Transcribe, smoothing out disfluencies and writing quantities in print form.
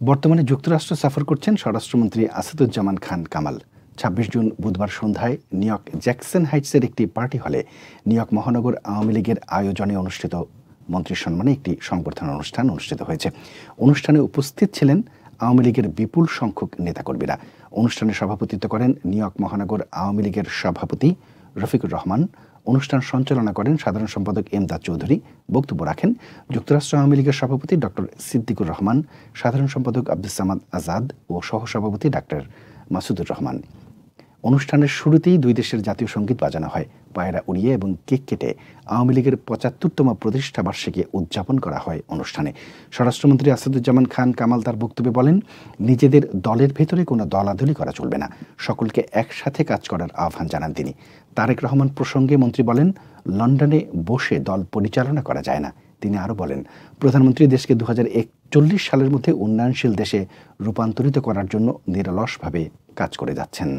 বর্তমানে যুক্তরাষ্ট্র সফর করছেন স্বরাষ্ট্রমন্ত্রী আসাদুজ্জামান খান কামাল। ২৬ জুন বুধবার সন্ধ্যায় নিউ ইয়র্ক জ্যাকসন হাইটসের একটি পার্টি হলে নিউ ইয়র্ক মহানগর আওয়ামী লীগের আয়োজনে অনুষ্ঠিত মন্ত্রীর সম্মানে একটি সংবর্ধনা অনুষ্ঠান অনুষ্ঠিত হয়েছে। অনুষ্ঠানে উপস্থিত ছিলেন আওয়ামী লীগের বিপুল সংখ্যক নেতাকর্মীরা। অনুষ্ঠানে সভাপতিত্ব করেন নিউ ইয়র্ক মহানগর আওয়ামী লীগের সভাপতি রফিকুর রহমান। অনুষ্ঠান সঞ্চালনা করেন সাধারণ সম্পাদক এমদাদ চৌধুরী। বক্তব্য রাখেন যুক্তরাষ্ট্র আওয়ামী লীগের সভাপতি ডক্টর সিদ্দিকুর রহমান, সাধারণ সম্পাদক আব্দুস সামাদ আজাদ ও সহসভাপতি ডাক্তার মাসুদুর রহমান। অনুষ্ঠানের শুরুতেই দুই দেশের জাতীয় সঙ্গীত বাজানো হয়, পায়রা উড়িয়ে এবং কেক কেটে আওয়ামী লীগের ৭৫তম প্রতিষ্ঠা বার্ষিকী উদযাপন করা হয় অনুষ্ঠানে। স্বরাষ্ট্রমন্ত্রী আসাদুজ্জামান খান কামাল তার বক্তব্যে বলেন, নিজেদের দলের ভেতরে কোনো দলাদলি করা চলবে না, সকলকে একসাথে কাজ করার আহ্বান জানান তিনি। তারেক রহমান প্রসঙ্গে মন্ত্রী বলেন, লন্ডনে বসে দল পরিচালনা করা যায় না। তিনি আরও বলেন, প্রধানমন্ত্রী দেশকে ২০৪১ সালের মধ্যে উন্নয়নশীল দেশে রূপান্তরিত করার জন্য নিরলসভাবে কাজ করে যাচ্ছেন।